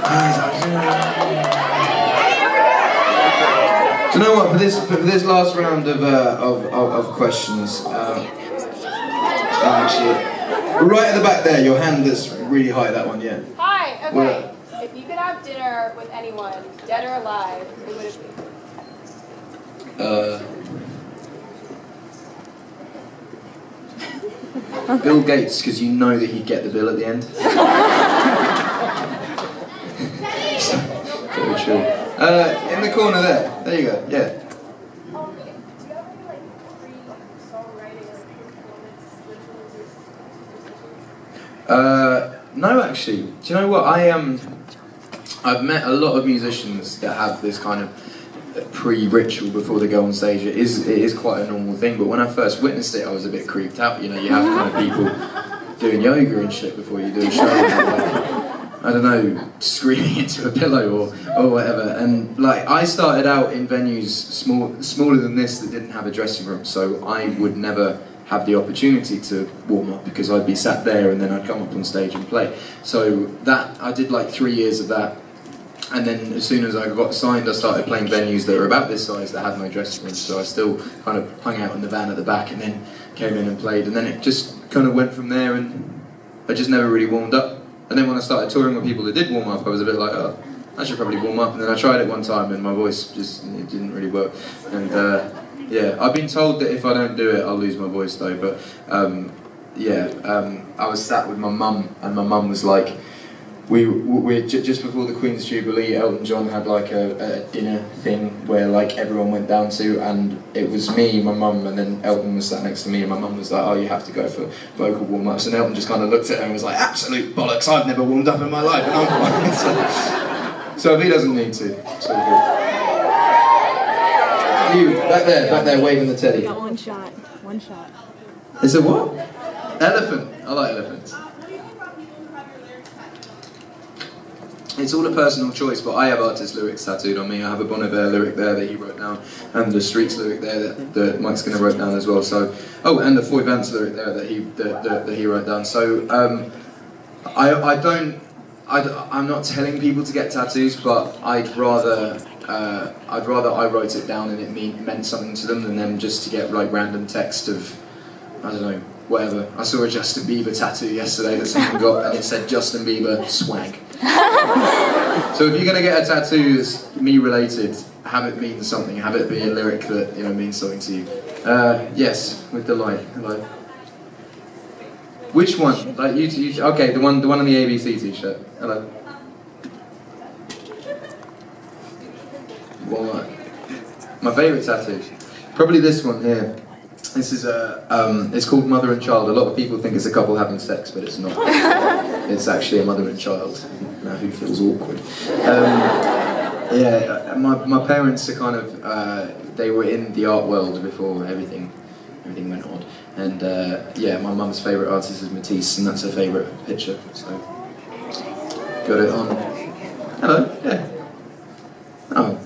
Do you know what? For this last round of questions, actually, right at the back there, your hand that's really high. That one, yeah. Hi. Okay. If you could have dinner with anyone, dead or alive, who would it be? Bill Gates, because you know that he'd get the bill at the end. Very true. In the corner there. There you go. Yeah. Do you have any like free songwriting or No, actually. Do you know what? I've met a lot of musicians that have this kind of pre-ritual before they go on stage. It is quite a normal thing, but when I first witnessed it, I was a bit creeped out. You know, you have kind of people doing yoga and shit before you do a show. I don't know, screaming into a pillow or whatever. And like, I started out in venues smaller than this that didn't have a dressing room, so I would never have the opportunity to warm up because I'd be sat there and then I'd come up on stage and play. So that, I did like 3 years of that. And then as soon as I got signed, I started playing venues that were about this size that had no dressing room. So I still kind of hung out in the van at the back and then came in and played. And then it just kind of went from there, and I just never really warmed up. And then when I started touring with people that did warm up, I was a bit like, oh, I should probably warm up. And then I tried it one time and my voice just, it didn't really work. And yeah, I've been told that if I don't do it, I'll lose my voice though. But I was sat with my mum, and my mum was like, just before the Queen's Jubilee, Elton John had like a dinner thing where like everyone went down to, and it was me, my mum, and then Elton was sat next to me, and my mum was like, oh, you have to go for vocal warm-ups, and Elton just kind of looked at her and was like, absolute bollocks, I've never warmed up in my life, and I'm fine. So if he doesn't need to, it's all good. You, back there, waving the teddy. Got one shot. It's a what? Elephant. I like elephants. It's all a personal choice, but I have artist lyrics tattooed on me. I have a Bon Iver lyric there that he wrote down, and the Streets lyric there that Mike Skinner wrote down as well. So, oh, and the Foy Vance lyric there that he wrote down. So, I'm not telling people to get tattoos, but I'd rather I wrote it down and it meant something to them than them just to get like random text of, I don't know, whatever. I saw a Justin Bieber tattoo yesterday that someone got, and it said Justin Bieber swag. So if you're gonna get a tattoo that's me related, have it mean something. Have it be a lyric that means something to you. Yes, with delight. Hello. Which one? Like you okay, the one on the ABC t-shirt. Hello. What? My favourite tattoo? Probably this one here. This is it's called Mother and Child. A lot of people think it's a couple having sex, but it's not. It's actually a mother and child. Now who feels awkward? Yeah, my parents are kind of, they were in the art world before everything went on. And yeah, my mum's favourite artist is Matisse, and that's her favourite picture, so got it on. Hello, yeah. Oh.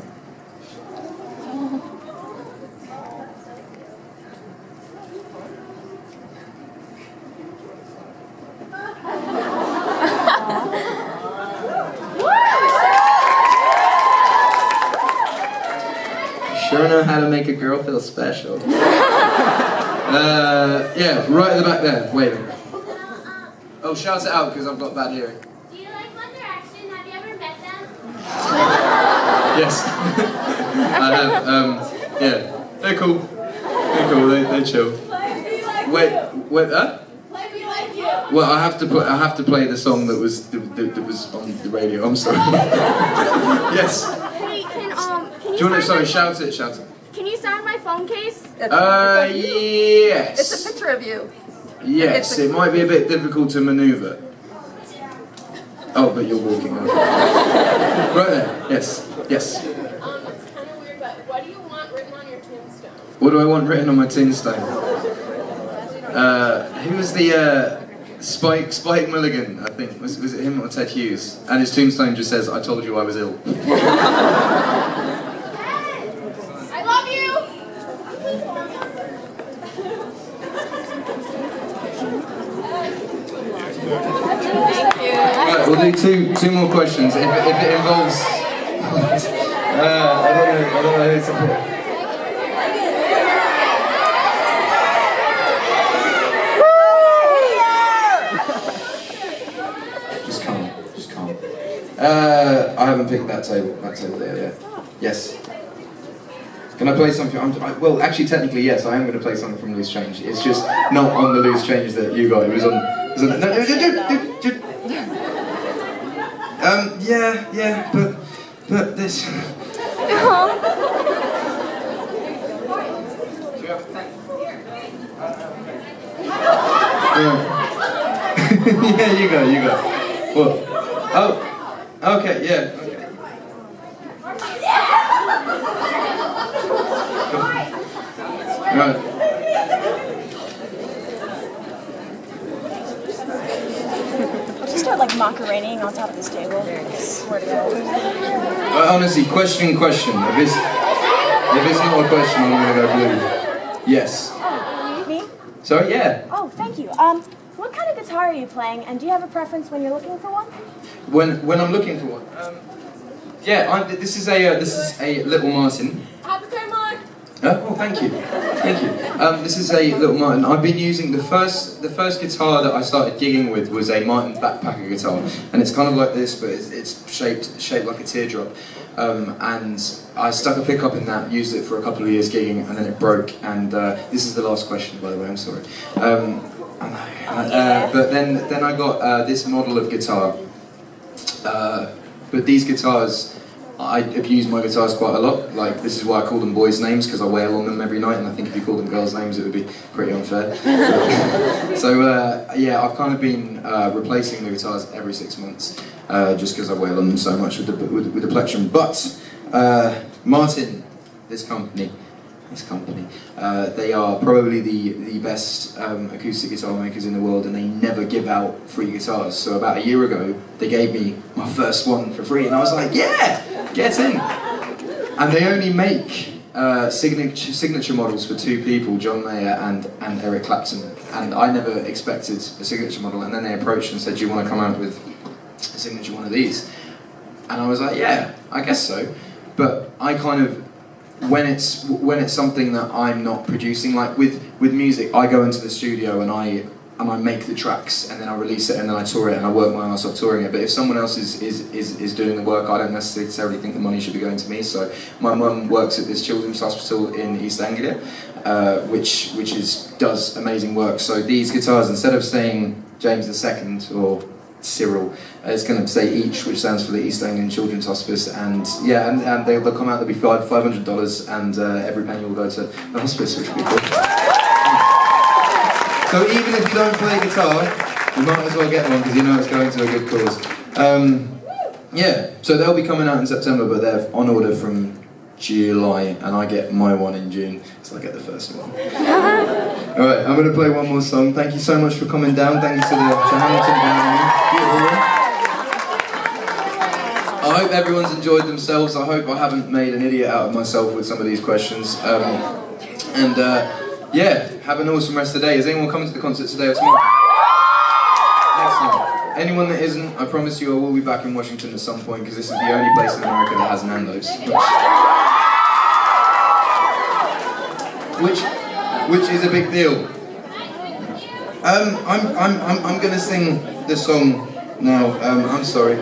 Sure know how to make a girl feel special. Yeah, right at the back there, waving. Oh, shout it out because I've got bad hearing. Do you like One Direction? Have you ever met them? Yes, I have. Yeah, they're cool. They're cool. They're chill. Wait, huh? Well, I have to play the song that was on the radio. I'm sorry. Yes. Hey, can you Do you want to? Sorry, shout it. Can you sign my phone case? Yes. It's a picture of you. Yes, it might be a bit difficult to manoeuvre. Oh, but you're walking. Okay. Right there. Yes. It's kind of weird, but what do you want written on your tombstone? What do I want written on my tombstone? Who was the Spike Mulligan? I think was it him or Ted Hughes? And his tombstone just says, "I told you I was ill." I love you! Thank you. Right, well, We'll do two more questions. If it involves, I don't know who to pick. Just calm. I haven't picked that table there yet. Yes. Can I play something? Well, actually, technically, yes. I am going to play something from Loose Change. It's just not on the Loose Change that you got. It was on. Yeah, but this. Yeah, you go. What? Oh, okay, yeah. Okay. Right. Just start like macaroning on top of this table. I swear to God. Honestly, question. If it's not a question, I'm gonna go blue. Yes. Me? Sorry, yeah. Oh, thank you. What kind of guitar are you playing, and do you have a preference when you're looking for one? When I'm looking for one, this is a Little Martin. Have the same one. Oh, thank you. This is a Little Martin. I've been using the first guitar that I started gigging with was a Martin backpacker guitar, and it's kind of like this, but it's shaped like a teardrop. And I stuck a pickup in that, used it for a couple of years gigging, and then it broke. And this is the last question, by the way. I'm sorry. I know. But then I got this model of guitar. But these guitars, I abuse my guitars quite a lot. Like, this is why I call them boys' names, because I wail on them every night, and I think if you call them girls' names, it would be pretty unfair. Yeah, I've kind of been replacing the guitars every 6 months, just because I wail on them so much with the plectrum. But Martin, this company, they are probably the best acoustic guitar makers in the world, and they never give out free guitars. So about a year ago, they gave me my first one for free, and I was like, yeah, get in. And they only make signature models for two people, John Mayer and Eric Clapton. And I never expected a signature model, and then they approached and said, do you want to come out with a signature one of these? And I was like, yeah, I guess so. But I kind of, when it's something that I'm not producing, like with music, I go into the studio and I make the tracks, and then I release it, and then I tour it, and I work my ass off touring it. But if someone else is doing the work, I don't necessarily think the money should be going to me. So my mum works at this children's hospital in East Anglia, which does amazing work. So these guitars, instead of saying James II or Cyril, it's going to say each, which stands for the East Anglian Children's Hospice, and yeah, and they'll come out. They'll be $500, and every penny will go to the hospice, which will be cool. So even if you don't play guitar, you might as well get one, because you know it's going to a good cause. Yeah, so they'll be coming out in September, but they're on order from July, and I get my one in June, so I get the first one. Alright, I'm going to play one more song. Thank you so much for coming down. Thank you to Hamilton for having me. I hope everyone's enjoyed themselves. I hope I haven't made an idiot out of myself with some of these questions. Yeah, have an awesome rest of the day. Is anyone coming to the concert today or tomorrow? Excellent. Anyone that isn't, I promise you I will be back in Washington at some point, because this is the only place in America that has Nando's. Which is a big deal. I'm gonna sing the song now. I'm sorry.